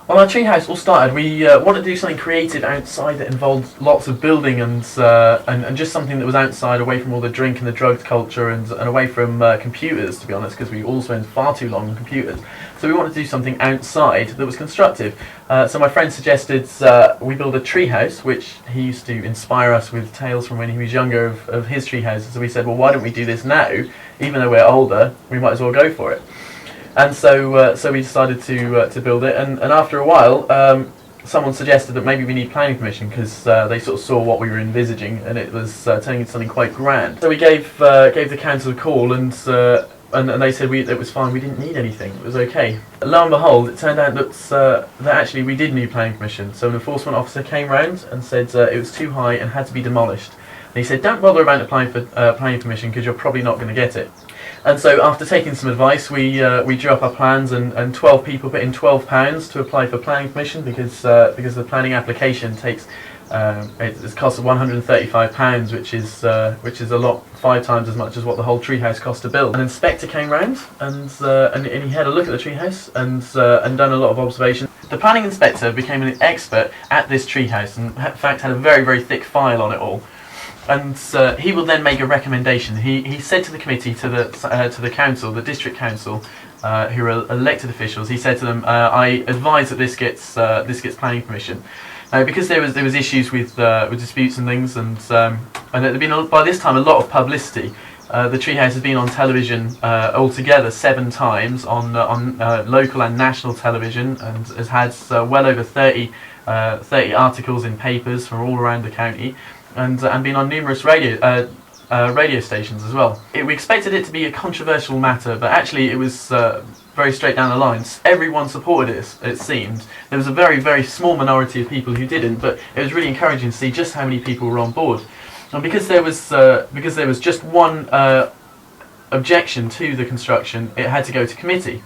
Well, our treehouse all started. We wanted to do something creative outside that involved lots of building and just something that was outside, away from all the drink and the drugs culture, and away from computers, to be honest, because we all spend far too long on computers. So we wanted to do something outside that was constructive. So my friend suggested we build a treehouse, which he used to inspire us with tales from when he was younger of his treehouses. So we said, well, why don't we do this now? Even though we're older, we might as well go for it. And so we decided to build it, and after a while, someone suggested that maybe we need planning permission because they sort of saw what we were envisaging, and it was turning into something quite grand. So we gave the council a call, and they said it was fine. We didn't need anything. It was okay. Lo and behold, it turned out that actually we did need planning permission. So an enforcement officer came round and said it was too high and had to be demolished. And he said, don't bother about applying for planning permission because you're probably not going to get it. And so after taking some advice, we drew up our plans, and 12 people put in £12 to apply for planning permission because the planning application takes it costs £135, which is a lot, 5 times as much as what the whole treehouse cost to build. An inspector came round and he had a look at the treehouse and done a lot of observation. The planning inspector became an expert at this treehouse, and in fact had a very, very thick file on it all. And he will then make a recommendation. He said to the committee, to the council, the district council, who are elected officials. He said to them, "I advise that this gets planning permission." Because there was issues with disputes and things, and there had been by this time a lot of publicity. The treehouse has been on television altogether 7 times on local and national television, and has had well over 30 articles in papers from all around the county. And been on numerous radio stations as well. We expected it to be a controversial matter, but actually it was very straight down the lines. Everyone supported it, it seemed. There was a very, very small minority of people who didn't, but it was really encouraging to see just how many people were on board. And because there was just one objection to the construction, it had to go to committee.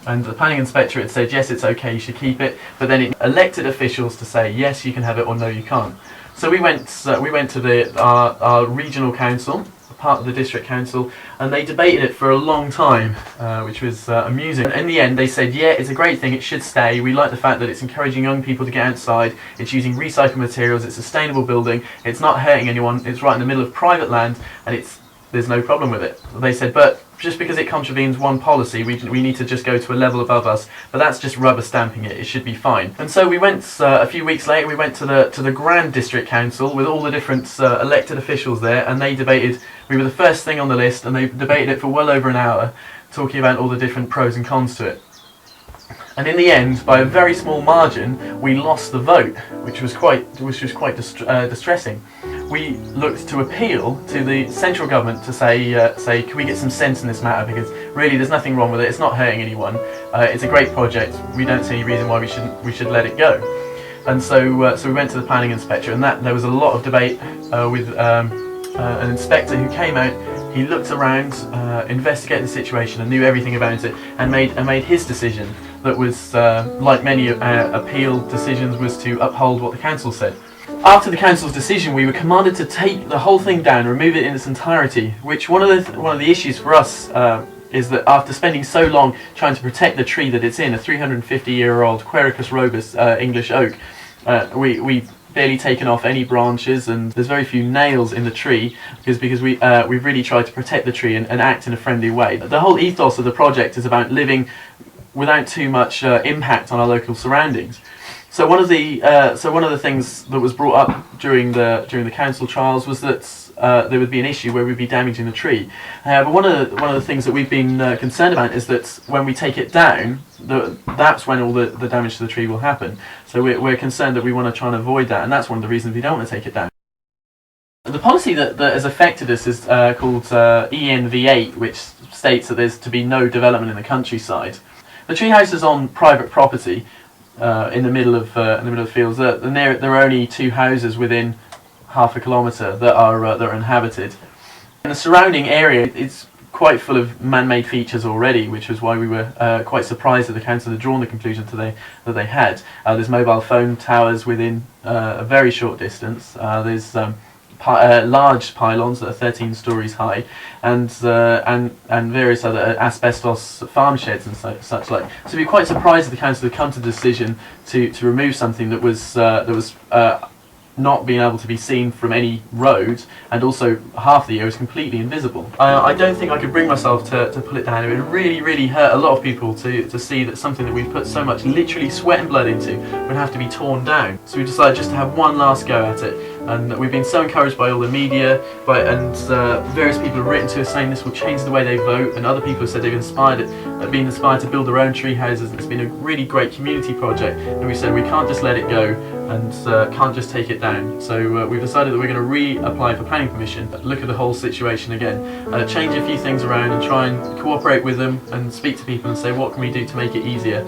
And the planning inspector had said, yes, it's okay, you should keep it, but then it elected officials to say, yes, you can have it, or no, you can't. So we went to our regional council, part of the district council, and they debated it for a long time, which was amusing. And in the end, they said, yeah, it's a great thing, it should stay. We like the fact that it's encouraging young people to get outside, it's using recycled materials, it's a sustainable building, it's not hurting anyone, it's right in the middle of private land, and there's no problem with it. They said, but just because it contravenes one policy, we need to just go to a level above us, but that's just rubber stamping it, it should be fine. And so we went, a few weeks later, we went to the Grand District Council with all the different elected officials there, and they debated. We were the first thing on the list, and they debated it for well over an hour, talking about all the different pros and cons to it. And in the end, by a very small margin, we lost the vote, which was quite distressing. We looked to appeal to the central government to say, can we get some sense in this matter, because really there's nothing wrong with it, it's not hurting anyone, it's a great project, we don't see any reason why we should let it go. And so we went to the planning inspector, and there was a lot of debate with an inspector who came out. He looked around, investigated the situation and knew everything about it, and made his decision that was, like many appeal decisions, was to uphold what the council said. After the council's decision, we were commanded to take the whole thing down, remove it in its entirety. Which one of the issues for us is that after spending so long trying to protect the tree that it's in, a 350-year-old Quercus robus English oak, we've barely taken off any branches, and there's very few nails in the tree because we've really tried to protect the tree and act in a friendly way. The whole ethos of the project is about living without too much impact on our local surroundings. So one of the things that was brought up during the council trials was that there would be an issue where we'd be damaging the tree. But one of the things that we've been concerned about is that when we take it down, that's when all the damage to the tree will happen. So we're concerned that we want to try and avoid that, and that's one of the reasons we don't want to take it down. The policy that has affected us is called ENV8, which states that there's to be no development in the countryside. The treehouse is on private property. In the middle of the fields, there are only 2 houses within half a kilometre that are inhabited. And the surrounding area is quite full of man-made features already, which was why we were quite surprised that the council had drawn the conclusion that they had. There's mobile phone towers within a very short distance. There's large pylons that are 13 stories high, and various other asbestos farm sheds and such like. So we're quite surprised that the council had come to the decision to remove something that was not being able to be seen from any road, and also half the year was completely invisible. I don't think I could bring myself to pull it down. It would really hurt a lot of people to see that something that we've put so much literally sweat and blood into would have to be torn down. So we decided just to have one last go at it. And we've been so encouraged by all the media, and various people have written to us saying this will change the way they vote, and other people have said they've been inspired to build their own tree houses. It's been a really great community project, and we said we can't just let it go and can't just take it down. So we've decided that we're going to reapply for planning permission, look at the whole situation again, change a few things around and try and cooperate with them and speak to people and say what can we do to make it easier,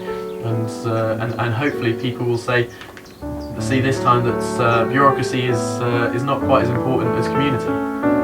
and hopefully people will see this time that bureaucracy is not quite as important as community.